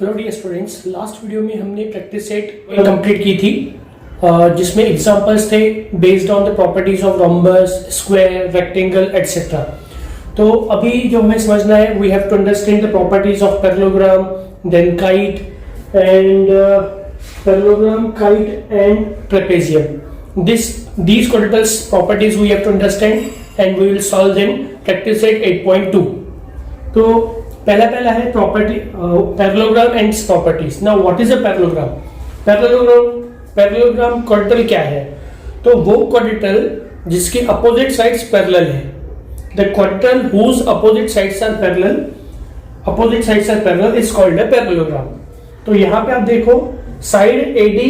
Hello dear students, last video में हमने practice set complete की थी जिसमें एग्जांपल्स थे based on the properties of rhombus, square, rectangle etcetera. तो अभी जो हमें समझना है, we have to understand the properties of parallelogram, then kite and trapezium. These quadrilateral properties we have to understand and we will solve them practice set 8.2। तो पहला है property parallelogram and properties. Now what is a parallelogram? Parallelogram quadrilateral क्या है? तो वो quadrilateral जिसके opposite sides parallel है। The quadrilateral whose opposite sides are parallel is called a parallelogram। तो यहाँ पे आप देखो साइड AD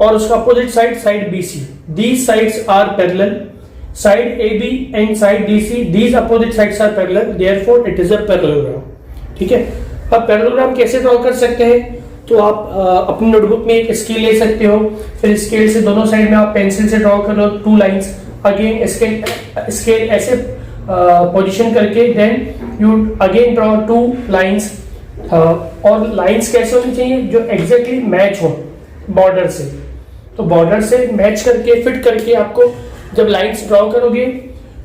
और उसका opposite side BC, these sides are parallel, side AB and side DC, these opposite sides are parallel, therefore it is a parallelogram। ठीक है। अब पैरेललोग्राम कैसे ड्रॉ कर सकते हैं? तो आप अपनी नोटबुक में एक स्केल ले सकते हो, फिर स्केल से दोनों साइड में आप पेंसिल से ड्रॉ कर लो 2 लाइंस। अगेन स्केल ऐसे पोजीशन करके then you again draw 2 lines. और लाइंस कैसे होनी चाहिए? जो एग्जैक्टली मैच हो बॉर्डर से। तो बॉर्डर से मैच करके फिट करके आपको जब लाइंस ड्रॉ करोगे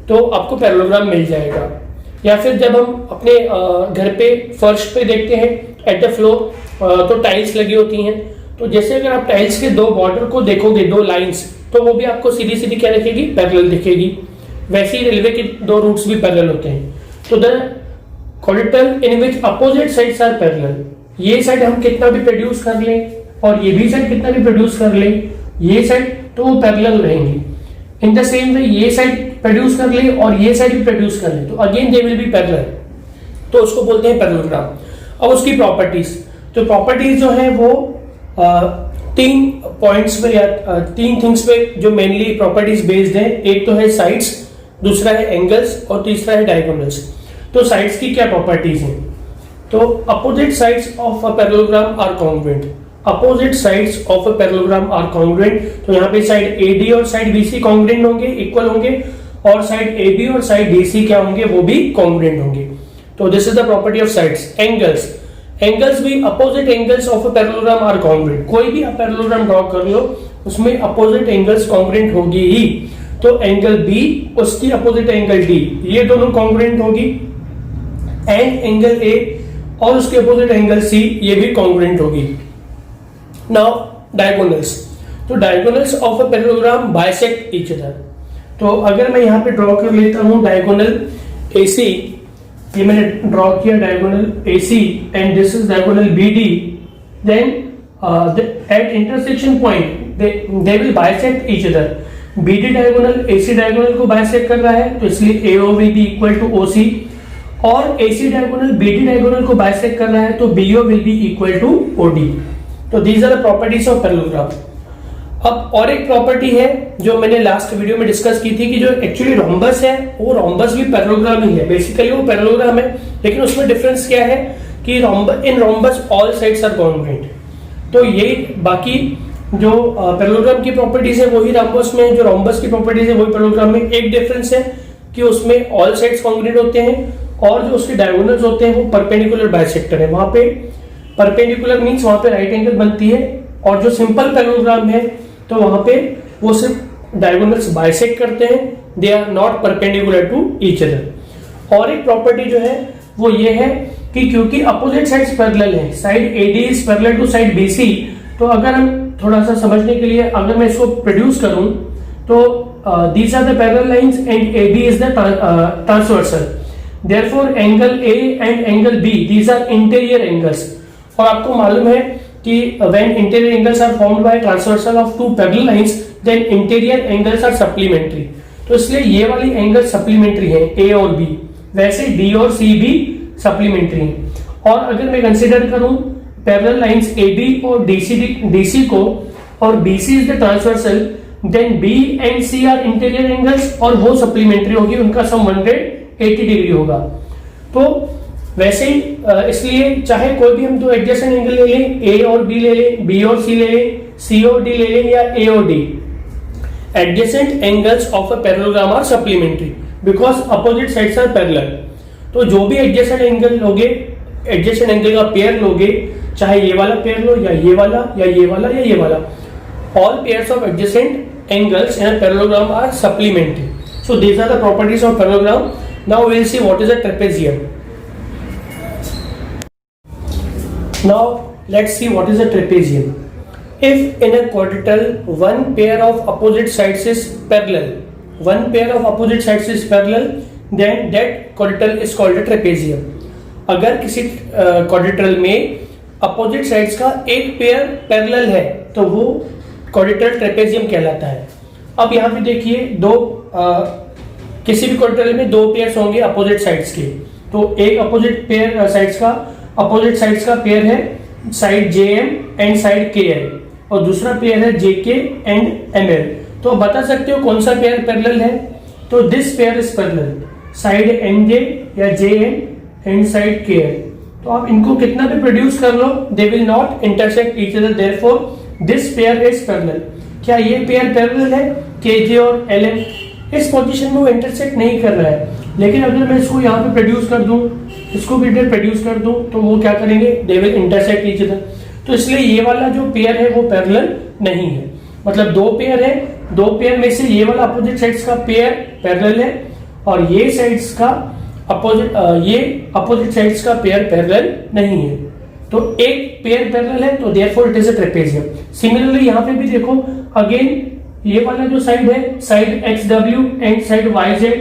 तो आपको पैरेललोग्राम मिल जाएगा। या फिर जब हम अपने घर पे फर्श पे देखते हैं एट द फ्लोर तो टाइल्स लगी होती हैं। तो जैसे अगर आप टाइल्स के 2 बॉर्डर को देखोगे, 2 लाइंस, तो वो भी आपको सीधी क्या दिखेगी? पैरेलल दिखेगी। वैसे ही रेलवे के 2 रूट्स भी पैरेलल होते हैं। तो the quadrilateral in which opposite sides are parallel, ये साइड हम कितना भी प्रोड्यूस कर लें और ये भी साइड कितना भी प्रोड्यूस कर लें, ये साइड तो वो पैरेलल रहेंगी। इन द सेम वे ये साइड प्रोड्यूस कर ले और ये साइड भी प्रोड्यूस कर ले तो again they will be parallel, तो उसको बोलते हैं पैरेललोग्राम। अब उसकी प्रॉपर्टीज, तो प्रॉपर्टीज जो है वो 3 पॉइंट्स पे या 3 थिंग्स पे जो मेनली प्रॉपर्टीज बेस्ड है। एक तो है साइड्स, दूसरा है एंगल्स और तीसरा है डायगोनल्स। तो साइड्स की क्या प्रॉपर्टीज हैं? तो opposite sides of a parallelogram are congruent. Opposite sides of a parallelogram are congruent. तो यहाँ पे साइड AD और साइड BC कॉन्ग्रुएंट होंगे, इक्वल होंगे, और साइड AB और साइड DC क्या होंगे? वो भी कॉन्ग्रुएंट होंगे। तो this is the property of sides. Angles भी opposite angles of a parallelogram are congruent. कोई भी आप पैरेललोग्राम ड्रॉ कर लो उसमें अपोजिट एंगल्स कॉन्ग्रुएंट होगी ही। तो एंगल B उसकी अपोजिट एंगल D, ये दोनों कॉन्ग्रुएंट होगी। एंड एंगल A और उसके अपोजिट एंगल C, ये भी कॉन्ग्रुएंट होगी। नाउ डायगोनल्स, तो diagonals of a parallelogram bisect each other. तो अगर मैं यहाँ पे ड्रॉ कर लेता हूँ डायगोनल AC, ये मैंने ड्रॉ किया diagonal AC and this is diagonal BD, then at intersection point they will bisect each other. BD diagonal AC diagonal को बाइसेक्ट कर रहा है तो इसलिए AO will be equal to OC, और AC डायगोनल BD डायगोनल को bisect कर रहा है तो BO will be equal to OD। तो these are the properties of parallelogram. अब और एक प्रॉपर्टी है जो मैंने लास्ट वीडियो में डिस्कस की थी कि जो एक्चुअली रोम्बस है वो रोम्बस भी पैरेललोग्राम ही है। बेसिकली वो पैरेललोग्राम है, लेकिन उसमें डिफरेंस क्या है कि in rhombus all sides are congruent. तो ये बाकी जो पैरेललोग्राम की प्रॉपर्टीज है वही रोम्बस में, जो रोम्बस की प्रॉपर्टीज है वही पैरेललोग्राम में। एक डिफरेंस है कि उसमें ऑल साइड्स कॉन्ग्रुएंट होते हैं और जो उसके डायगोनल्स होते हैं वो परपेंडिकुलर बाइसेक्टर है। वहां पे परपेंडिकुलर मींस वहां पे राइट एंगल बनती है, और जो सिंपल पैरेललोग्राम है तो वहां पे वो सिर्फ डायगोनल्स बाइसेक्ट करते हैं, they are not perpendicular to each other. और एक प्रॉपर्टी जो है वो ये है कि क्योंकि अपोजिट साइड्स पैरेलल है, side AD is parallel to side BC, तो अगर हम थोड़ा सा समझने के लिए अगर मैं इसको प्रोड्यूस करूं तो these are the parallel lines and AB is the transversal, therefore angle A and angle B these are interior angles. और आपको मालूम है कि when interior angles are formed by transversal of 2 parallel lines then interior angles are supplementary। तो इसलिए ये वाली angle supplementary है A और B, वैसे D और C भी सप्लीमेंट्री हैं। और अगर मैं कंसीडर करूं पैरेलल लाइंस AB और DC को, और BC is the transversal, then B and C are interior angles और वो सप्लीमेंट्री होगी, उनका सम 180 डिग्री होगा। तो वैसे ही इसलिए चाहे कोई भी हम 2 एडजेसेंट एंगल ले लें, A और B ले लें, B और C ले लें, C और D ले लें या A और D, adjacent angles of a parallelogram are supplementary because opposite sides are parallel. तो जो भी एडजेसेंट एंगल लोगे, एडजेसेंट एंगल का पेयर लोगे चाहे ये वाला पेयर लो या ये वाला या ये वाला या ये वाला, all pairs of adjacent angles in a parallelogram are supplementary. So these are the properties of parallelogram. Now we will see what is a trapezium. Now let's see what is a trapezium. If in a quadrilateral one pair of opposite sides is parallel, then that quadrilateral is called a trapezium. अगर किसी quadrilateral में opposite sides का एक pair parallel है तो वो quadrilateral trapezium कहलाता है। अब यहाँ पे देखिए किसी भी क्वाड्रिलेटरल में दो पेयर्स होंगे अपोजिट साइड्स के, तो एक अपोजिट साइड्स का पेयर है side JM and side KL और दूसरा पेयर है JK एंड ML। तो बता सकते हो कौन सा पेयर पैरेलल है, तो this pair is parallel, side NJ या JN एंड साइड KL। तो आप इनको कितना भी प्रोड्यूस कर लो, they will not intersect each other, therefore this pair is parallel. क्या ये पेयर पैरेलल है KJ और LM? इस पोजीशन में वो इंटरसेक्ट नहीं कर रहा है, लेकिन अगर मैं इसको यहाँ पे प्रोड्यूस कर दूं, इसको भी प्रोड्यूस कर दूं, तो वो क्या करेंगे, they will intersect each other. तो इसलिए ये वाला जो पेयर है वो पैरेलल नहीं है। मतलब दो पेयर है, दो पेयर में से ये वाला अपोजिट साइड्स का पेयर पैरेलल है और ये साइड्स का अपोजिट साइड्स का पेयर पैरेलल नहीं है। तो एक पेयर पैरेलल है, तो therefore it is a trapezium. Similarly यहाँ पे भी देखो, अगेन ये वाला जो साइड है, side XW and side YZ,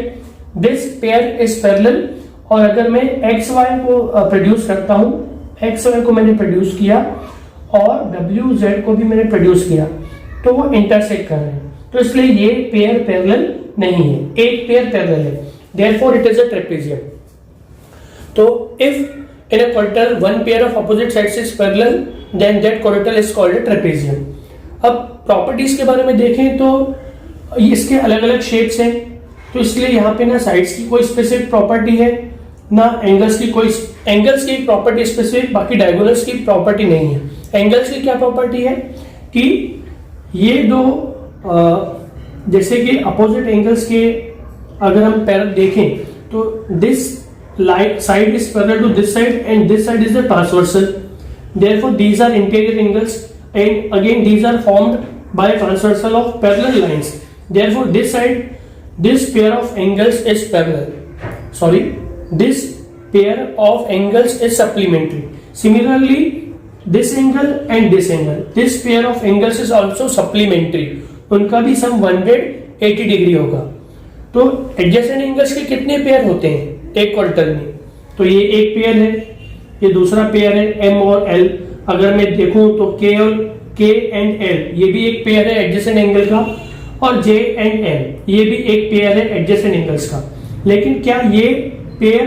this pair is parallel. और अगर मैं XY को प्रोड्यूस करता हूं, XY को मैंने प्रोड्यूस किया और WZ को भी मैंने प्रोड्यूस किया, तो वो इंटरसेक्ट कर रहे हैं, तो इसलिए ये पेयर पैरेलल नहीं है, एक पेयर पैरेलल है, therefore it is a trapezium. तो if in a quadrilateral one pair of opposite sides is parallel, then that quadrilateral is called a trapezium. अब प्रॉपर्टीज के बारे में देखें तो इसके अलग अलग शेप्स हैं, तो इसलिए यहाँ पे ना साइड्स की कोई स्पेसिफिक प्रॉपर्टी है, ना एंगल्स की प्रॉपर्टी स्पेसिफिक, बाकी डायगोनल्स की प्रॉपर्टी नहीं है। एंगल्स की क्या प्रॉपर्टी है कि ये दो जैसे कि अपोजिट एंगल्स के अगर हम पैरेलल देखें तो this side is parallel to this side and this side is the transversal, therefore these are interior angles and again these are formed by transversal of parallel lines, therefore this pair of angles is this pair of angles is supplementary. Similarly this angle and this pair of angles is also supplementary, उनका भी सम 180 degree होगा। तो adjacent angles के कितने pair होते हैं एक quadrilateral में, तो ये एक पेयर है, ये दूसरा पेयर है M और L। अगर मैं देखूं तो K एंड L ये भी एक पेयर है एडजेसेंट एंगल का, और J एंड M ये भी एक पेयर है एडजेसेंट एंगल्स का। लेकिन क्या ये पेयर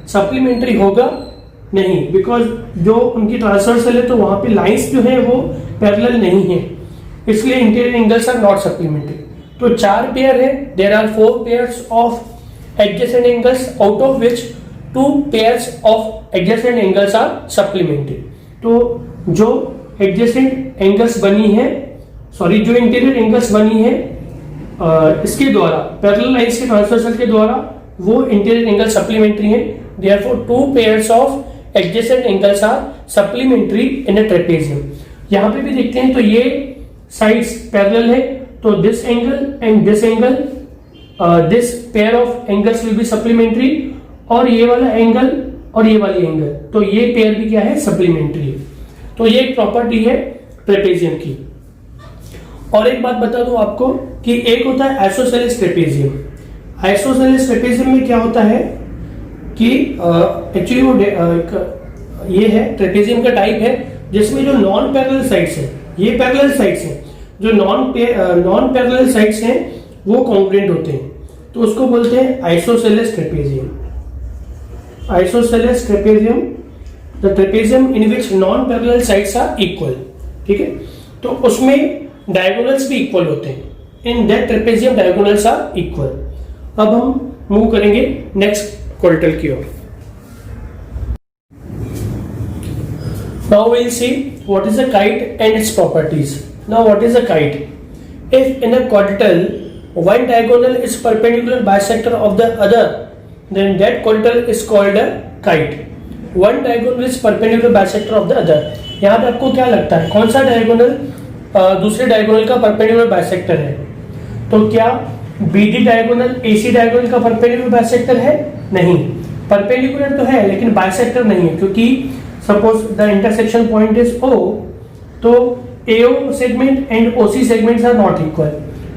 सप्लीमेंट्री होगा? नहीं, बिकॉज जो उनकी ट्रांसवर्सल है तो वहां पे लाइंस जो है वो पैरेलल नहीं है, इसलिए interior angles are not supplementary. तो चार पेयर है, there are 4 pairs of adjacent angles, out of which 2 pairs of adjacent angles are supplementary। तो जो adjacent angles बनी है, जो इंटीरियर एंगल्स बनी है इसके द्वारा, पैरेलल लाइंस के ट्रांसवर्सल के द्वारा, वो इंटीरियर एंगल सप्लीमेंट्री है, therefore 2 pairs of adjacent angles are supplementary in a trapezium। यहाँ पे भी देखते हैं तो ये साइड्स पैरेलल है, तो this angle and this angle, this pair of angles will be supplementary, और ये वाला एंगल और ये वाली एंगल, तो ये पेयर भी क्या है, सप्लीमेंट्री है। तो ये एक प्रॉपर्टी है ट्रेपेजियम की। और एक बात बता दूं आपको कि एक होता है आइसोसेलेस ट्रेपेजियम। आइसोसेलेस ट्रेपेजियम में क्या होता है कि एक्चुअली वो ये है ट्रेपेजियम का टाइप है जिसमें जो नॉन पैरेलल साइड्स है, ये पैरेलल साइड्स है, जो नॉन पैरेलल साइड्स हैं वो कॉन्ग्रुएंट होते हैं, तो उसको बोलते हैं isosceles trapezium. Isosceles trapezium, the trapezium in which non parallel sides are equal. ठीक है, तो उसमें डायगोनल्स भी इक्वल होते हैं, in that trapezium diagonals are equal. अब हम मूव करेंगे नेक्स्ट क्वाड्रिलेटरल की ओर। Now we will see what is a kite and its properties. Now what is a kite? If in a quadrilateral one diagonal is perpendicular bisector of the other, then that quadrilateral is called a kite. One diagonal is perpendicular bisector of the other. यहाँ पे आपको क्या लगता है कौन सा diagonal दूसरे diagonal का परपेंडिकुलर बाइसेक्टर है? तो क्या BD डायगोनल AC डायगोनल का परपेंडिकुलर बाइसेक्टर है? नहीं, परपेंडिकुलर तो है लेकिन बाइसेक्टर नहीं है, क्योंकि suppose the intersection point is O, तो AO segment and OC segments are not equal,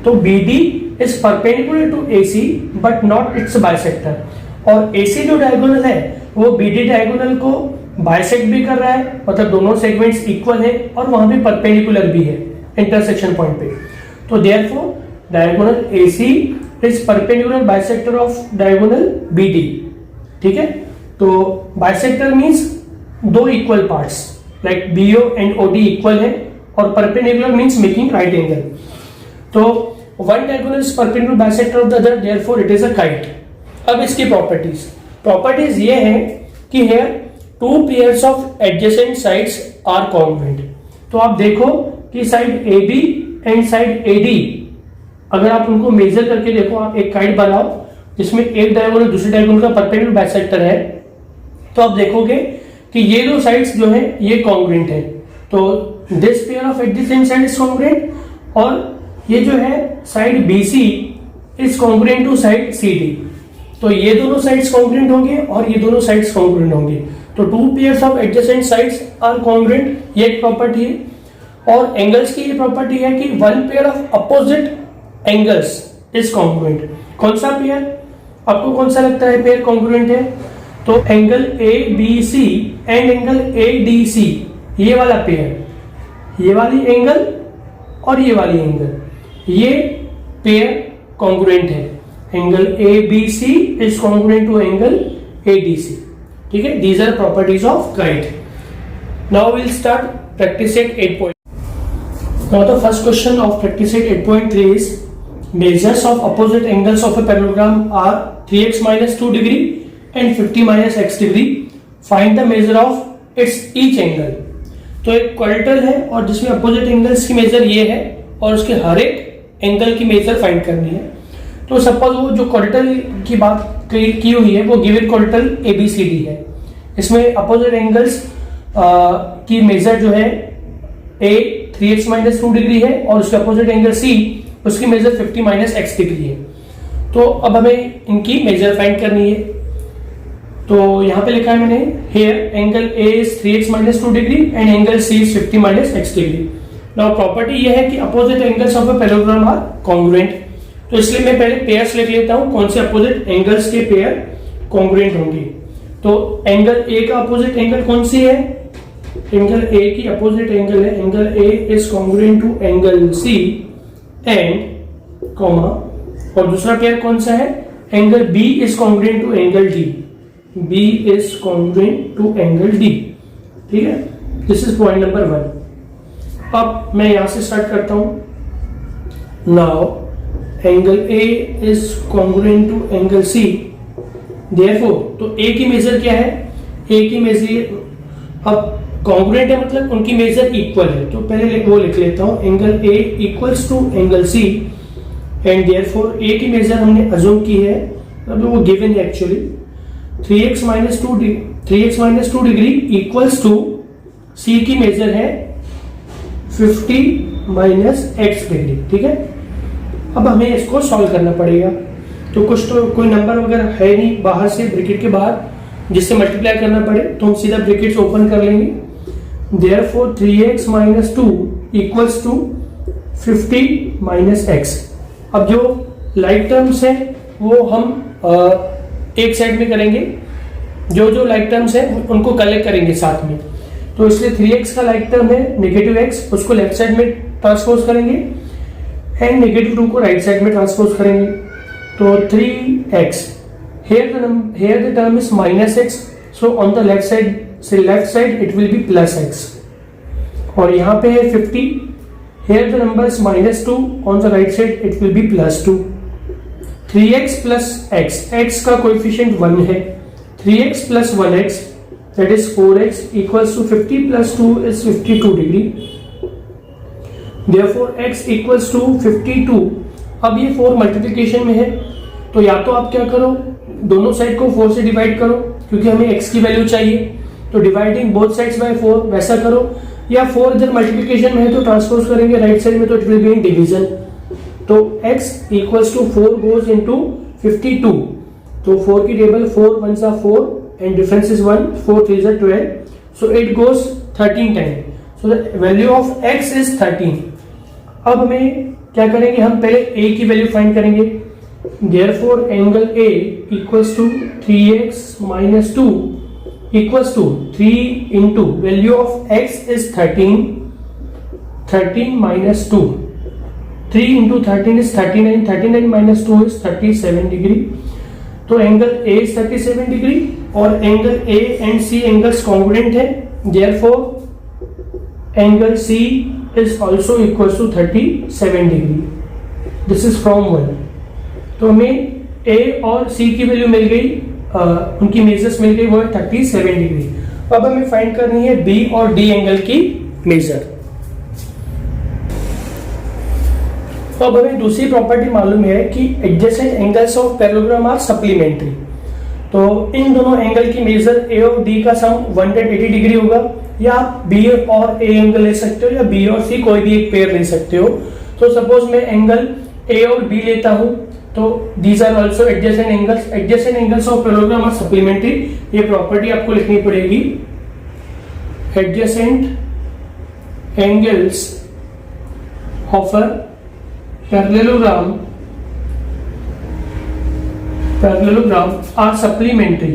तो BD is perpendicular to AC but not its bisector, और AC जो डायगोनल है वो BD डायगोनल को बाइसेक्ट भी कर रहा है, मतलब दोनों सेगमेंट्स इक्वल है और वहां भी परपेंडिकुलर भी है इंटरसेक्शन पॉइंट पे। तो therefore diagonal AC is perpendicular bisector of diagonal BD। ठीक है, तो बाइसेक्टर मींस दो equal parts like BO and OD equal है, और perpendicular means making right angle. तो one diagonal is perpendicular bisector of the other, therefore it is a kite. अब इसकी properties ये है कि here two pairs of adjacent sides are congruent. तो आप देखो कि side AB and side AD, अगर आप उनको मेजर करके देखो, आप एक काइट बनाओ जिसमें एक डायगोनल दूसरे डायगोनल का परपेंडिकुलर बाइसेक्टर है, तो आप देखोगे कि ये दो साइड्स जो है ये कॉन्ग्रुएंट है। तो this pair of adjacent side is congruent, और ये जो है side BC is congruent to side CD। तो ये दोनों साइड्स कॉन्ग्रुएंट होंगे और ये दोनों साइड्स कॉन्ग्रुएंट होंगे। तो two pairs of adjacent sides are congruent, ये एक प्रॉपर्टी है। और एंगल्स की ये प्रॉपर्टी है कि one pair of opposite angles is congruent. कौन सा पेयर, आपको कौन सा लगता है पेयर कॉन्ग्रुएंट है? तो angle ABC and angle ADC, ये वाला पेयर, ये वाली एंगल और ये वाली एंगल, ये पेयर कॉन्ग्रुएंट है। Angle ABC is congruent to angle ADC। ठीक है, these are properties of kite. Now will start practice set 8. Now the first question of practice set 8.3 is measures of opposite angles of a parallelogram are 3x minus 2 degree and 50 minus x degree. Find the measure of its each angle. तो एक क्वाड्रेटर है और जिसमें opposite angles की major ये है और उसके हर एक एंगल की मेजर फाइंड करनी है। तो सपोज वो जो क्वाड्रेटर की बात की हुई है वो गिवन क्वाड्रेटर ABCD है। इसमें अपोजिट एंगल्स की मेजर जो है A 3x माइनस 2 डिग्री है और उसके अपोजिट एंगल C, उसकी मेजर 50 माइनस x डिग्री है। तो अब हमें इनकी मेजर फाइंड करनी है। तो यहाँ पे लिखा है मैंने, here angle A is 3x minus 2 degree and angle C is 50 minus x degree. Now property ये है कि opposite angles of a parallelogram are congruent. तो इसलिए मैं पहले पेयर्स लिख लेता हूँ, कौन से अपोजिट एंगल्स के पेयर कॉन्ग्रुएंट होंगे। तो एंगल A का अपोजिट एंगल कौन सी है? एंगल A की अपोजिट एंगल है, angle A is congruent to angle C and comma, और दूसरा पेयर कौन सा है? Angle B is congruent to angle D। B is congruent to angle D। ठीक है, दिस इज पॉइंट नंबर 1। अब मैं यहां से स्टार्ट करता हूं। Now angle A is congruent to angle C, therefore तो A की मेजर क्या है? A की मेजर, अब कॉन्ग्रुएंट है मतलब उनकी मेजर इक्वल है, तो पहले वो लिख लेता हूं, angle A equals to angle C and therefore A की मेजर हमने अज्यूम की है, अब वो गिवन है actually 3x minus 2 degree equals to C की मेजर है 50 माइनस x डिग्री। ठीक है, अब हमें इसको सॉल्व करना पड़ेगा। तो कुछ तो कोई नंबर वगैरह है नहीं बाहर से, ब्रैकेट के बाहर जिससे मल्टीप्लाई करना पड़े, तो हम सीधा ब्रैकेट्स ओपन कर लेंगे। Therefore 3x minus 2 equals to 50 minus x। अब जो लाइक टर्म्स है वो हम एक साइड में करेंगे, जो लाइक टर्म्स है उनको कलेक्ट करेंगे साथ में। तो इसलिए 3x का लाइक टर्म है नेगेटिव x, उसको लेफ्ट साइड में ट्रांसपोज करेंगे एंड नेगेटिव 2 को राइट साइड में ट्रांसपोज करेंगे। तो 3x, here the term is minus x, so on the left side it will be plus x। और यहाँ पे है 50, here the number is minus 2, on the right side it will be plus 2। 3x plus x, x का coefficient 1 है, 3x plus 1x that is 4x equals to 50 plus 2 is 52 degree. Therefore x equals to 52। अब ये 4 multiplication में है, तो या तो आप क्या करो, दोनों साइड को 4 से डिवाइड करो क्योंकि हमें x की वैल्यू चाहिए, तो डिवाइडिंग बोथ साइड्स बाय 4 वैसा करो, या 4 अगर मल्टीप्लिकेशन में है तो ट्रांसपोज करेंगे राइट साइड में, तो it will be in division. तो x equals to 4 goes into 52, तो 4 की टेबल 4 1 सा 4 एंड डिफरेंस इज 1, 4 3 सा 12, so it goes 13 time, so the value of x is 13। अब हमें क्या करेंगे, हम पहले a की वैल्यू फाइंड करेंगे। Therefore angle A equals to 3x minus 2 equals to 3 into value of x is 13, 13 minus 2, 3 into 13 is 39, 39 minus 2 is 37 degree। तो angle A is 37 degree और angle A and C angles congruent है, therefore angle C is also equals to 37 degree. This is from 1। तो हमें A और C की value मिल गई, उनकी measures मिल गई, वो है 37 डिग्री। अब हमें फाइंड करनी है B और D एंगल की मेजर। तो अब हमें दूसरी प्रॉपर्टी मालूम है कि adjacent angles of parallelogram are supplementary. तो इन दोनों एंगल की मेजर A और D का सम 180 डिग्री होगा, या आप B और A एंगल ले सकते हो या B और C कोई भी एक पेयर ले सकते हो। तो सपोज मैं एंगल A और B लेता हूं, तो these are also adjacent angles. Adjacent angles of parallelogram are supplementary, ये प्रॉपर्टी आपको लिखनी पड़ेगी। Adjacent angles of a parallelogram are supplementary.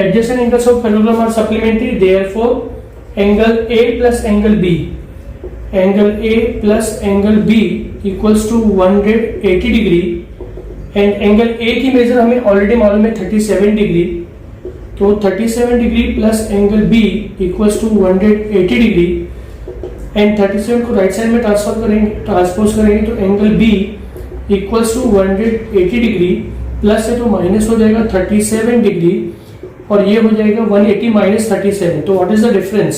Adjacent angles of parallelogram are supplementary, therefore angle A plus angle B equals to 180 degree, and angle A की measure हमें already मालूम है 37 degree, तो 37 degree plus angle B equals to 180 degree, and 37 को right side में transpose करेंगे तो angle B equals to 180 degree, plus है तो माइनस हो जाएगा 37 डिग्री, और ये हो जाएगा 180 माइनस 37। तो what is the difference?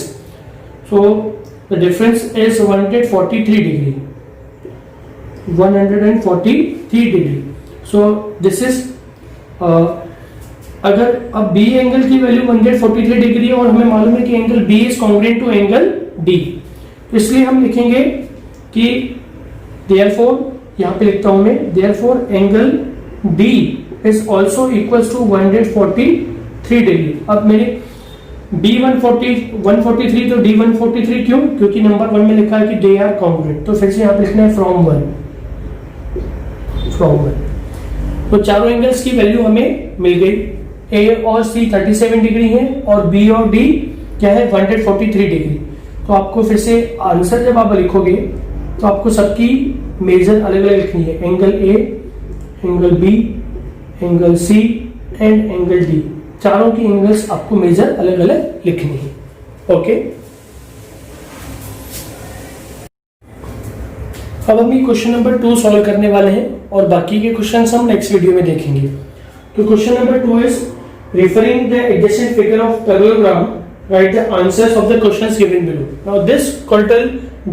So the difference is 143 degree, 143 degree. So this is अगर अब B एंगल की वैल्यू 143 डिग्री है और हमें मालूम है कि angle B is congruent to angle D, तो इसलिए हम लिखेंगे कि therefore, यहां पे लिखता हूं मैं, therefore angle D is also equals to 143 degree. अब मेरे B 143 तो D 143 क्यों? क्योंकि नंबर 1 में लिखा है कि दे आर कॉन्ग्रुएंट, तो फिर से यहां पे लिखना है फ्रॉम 1। तो चारों एंगल्स की वैल्यू हमें मिल गई। A और C 37 डिग्री है और B और D क्या है 143 डिग्री। तो आपको फिर से आंसर जब आप लिखोगे तो आपको सबकी मेजर अलग अलग लिखनी है, angle A, angle B, angle C and angle D, चारों की एंगल्स आपको मेजर अलग अलग लिखनी है। ओके, अब हम ये क्वेश्चन नंबर 2 सॉल्व करने वाले हैं और बाकी के क्वेश्चंस हम नेक्स्ट वीडियो में देखेंगे। तो question number 2 is referring the adjacent figure of parallelogram, write the answers of the questions given below. Now this total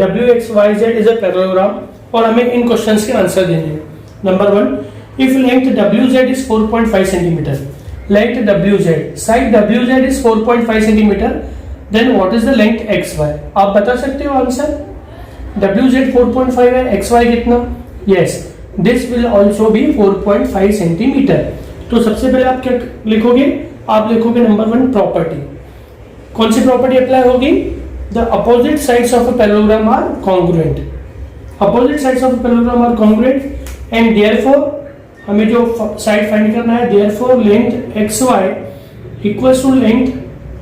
WXYZ is a parallelogram और हमें इन क्वेश्चंस के आंसर देने हैं। Number 1, if length WZ is 4.5 cm, length WZ, side WZ is 4.5 cm, then what is the length XY? आप बता सकते हो answer? WZ 4.5 है, XY कितना? Yes, this will also be 4.5 cm। तो सबसे पहले आप क्या लिखोगे? आप लिखोगे नंबर 1 प्रॉपर्टी। कौन सी प्रॉपर्टी अप्लाई होगी? The opposite sides of a parallelogram are congruent. Opposite sides of a parallelogram are congruent and therefore हमें जो साइड फाइंड करना है, therefore length XY equals to length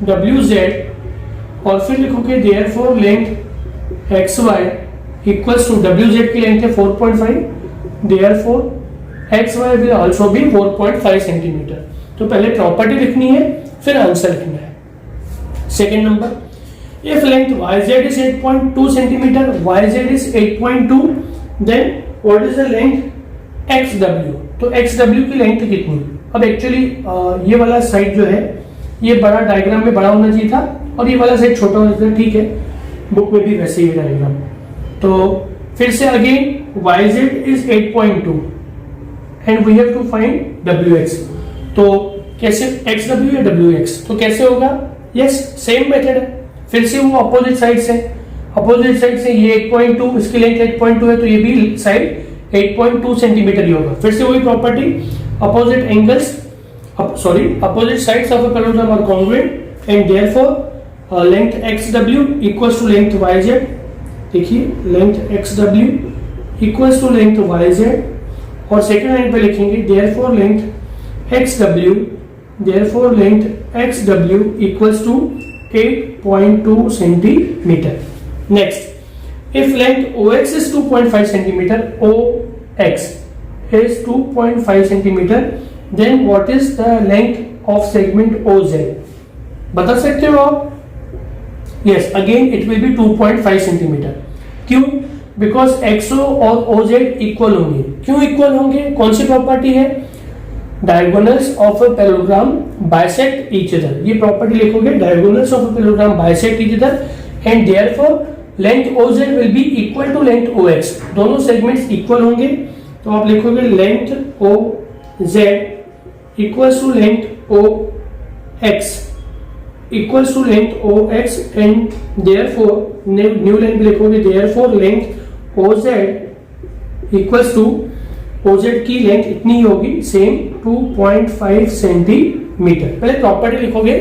WZ, और फिर लिखोगे therefore length XY equals to WZ की length है 4.5, therefore XY will also be 4.5 centimetre. तो पहले प्रॉपर्टी लिखनी है फिर आंसर लिखना है। Second number, if length YZ is 8.2 centimetre, YZ is 8.2, then what is the length XW? तो XW की लेंथ कितनी? अब एक्चुअली ये वाला साइड जो है ये बड़ा डायग्राम में बड़ा होना चाहिए था और ये वाला साइड छोटा होना चाहिए, ठीक है, बुक में भी वैसे ही डायग्राम। तो फिर से again YZ is 8.2 and we have to find WX। तो कैसे, एक्स डब्ल्यू या डब्ल्यू एक्स, तो कैसे होगा, यस सेम मेथड है, फिर से वो अपोजिट साइड से, अपोजिट साइड से ये 8.2, इसकी लेंथ 8.2 है तो ये भी साइड 8.2 सेंटीमीटर ही होगा। फिर से वही property, opposite angles opposite sides of a parallelogram are congruent and therefore length xw equals to length yz। देखिए length xw equals to length yz, और सेकेंड लाइन पे लिखेंगे therefore length xw equals to 8.2 centimeter। Next, if length ox is 2.5 centimeter, ox is 2.5 centimeter, then what is the length of segment OZ? बता सकते हो आप? Yes, again it will be 2.5 centimeter। क्यों? Because XO और OZ equal होंगे। क्यों equal होंगे? कौन सी प्रॉपर्टी है? Diagonals of a parallelogram bisect each other। ये प्रॉपर्टी लिखोगे, diagonals of a parallelogram bisect each other and therefore length OZ will be equal to length OX। दोनों सेगमेंट्स इक्वल होंगे, तो आप लिखोगे length OZ equals to length OX equals to length OX and therefore new length लिखोगे, therefore length OZ equals to OZ की length इतनी होगी same 2.5 centimetre. पहले प्रॉपर्टी लिखोगे,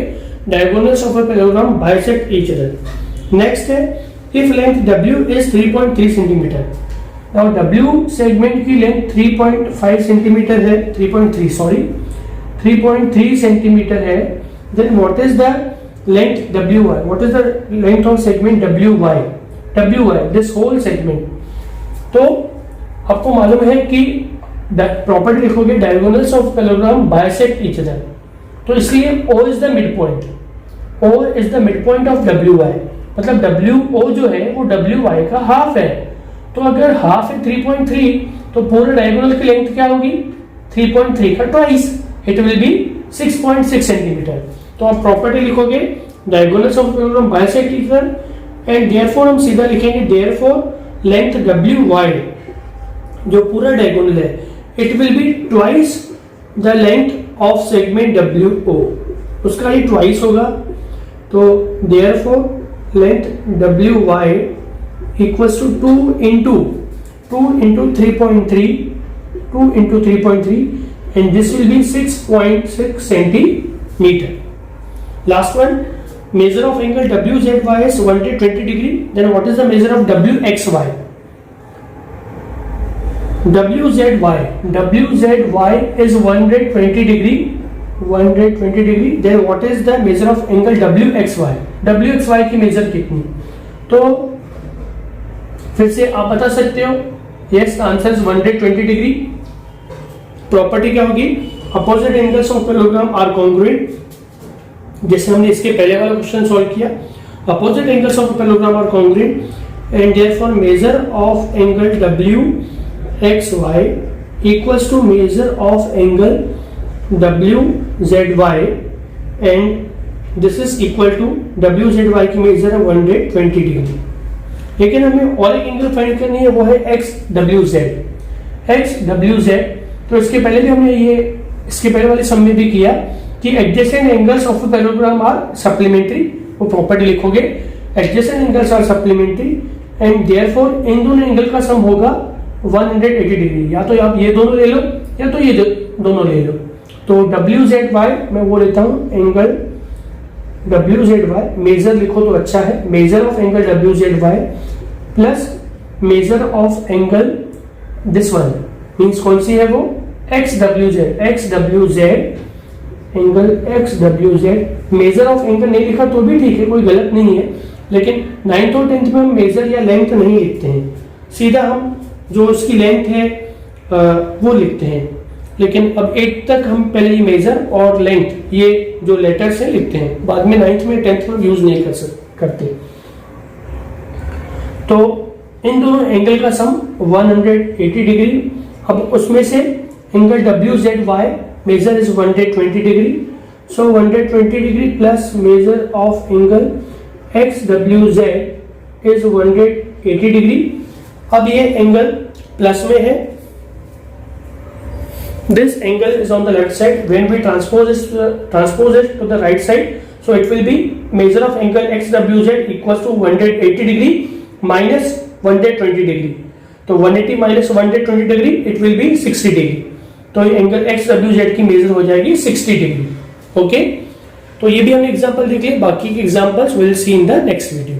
diagonals of a parallelogram bisect each other. Next है, if length W is 3.3 centimetre. Now W segment की length 3.5 centimetre है, 3.3 centimetre है, then what is the length WY? What is the length of segment WY this whole segment? तो आपको मालूम है कि property लिखोगे, diagonals of parallelogram bisect each other, तो इसलिए O is the mid point, O is the mid point of WY, मतलब WO जो है वो WY का हाफ है। तो अगर हाफ है 3.3, तो पूरे डायगोनल की लेंथ क्या होगी? 3.3 का twice, it will B 6.6 centimetre. तो आप प्रॉपर्टी लिखोगे, diagonals of parallelogram bisect each other and therefore हम सीधा लिखेंगे, देयरफॉर लेंथ WY जो पूरा डायगोनल है, it will be twice the length of segment WO, उसका ही ट्वाइस होगा। तो therefore length WY equals to 2 into 3.3 and this will be 6.6 centimeter। Last one, measure of angle WZY is 120 degree, then what is the measure of WXY? WZY is 120 degree, then what is the measure of angle WXY की measure कितनी? तो फिर से आप बता सकते हो, yes answer is 120 degree. Property क्या होगी? Opposite angles of parallelogram are congruent, जैसे हमने इसके पहले वाला क्वेश्चन सॉल्व किया, opposite angles of parallelogram are congruent and therefore measure of angle WXY equals to measure of angle WZY and this is equal to WZY की measure है 120 degree. लेकिन हमें और एक एंगल फाइंड करनी है, वो है XWZ। तो इसके पहले भी हमने इसके पहले वाले सम में भी किया कि adjacent angles of the parallelogram are supplementary, वो प्रॉपर्टी लिखोगे, adjacent angles are supplementary and therefore इन दोनों एंगल का सम होगा 180 डिग्री। या तो आप ये दोनों ले लो या तो ये दोनों ले लो। तो WZY मैं वो लेता हूं, एंगल WZY मेजर लिखो तो अच्छा है, major of angle WZY plus measure of angle this one means कौन सी है वो? XWZ angle XWZ। Major of angle नहीं लिखा तो भी ठीक है, कोई गलत नहीं है, लेकिन 9th और 10th में हम मेजर या लेंथ नहीं लिखते हैं, सीधा हम जो उसकी लेंथ है वो लिखते हैं। लेकिन अब 8 तक हम पहले ही मेजर और लेंथ ये जो लेटर्स है लिखते हैं, बाद में 9th में 10th में यूज नहीं करते। तो इन दोनों एंगल का सम 180 डिग्री। अब उसमें से angle WZY measure is 120 degree, so 120 degree plus measure of angle XWZ is 180 degree. अब ये एंगल प्लस में है This angle is on the left side. When we transpose it to the right side, so it will be measure of angle XWZ equals to 180 degree minus 120 degree. तो 180 minus 120 degree it will be 60 degree. तो angle XWZ की major हो जाएगी 60 degree. Okay, तो ये भी हमने example देख लिए. बाकी के examples will see in the next video.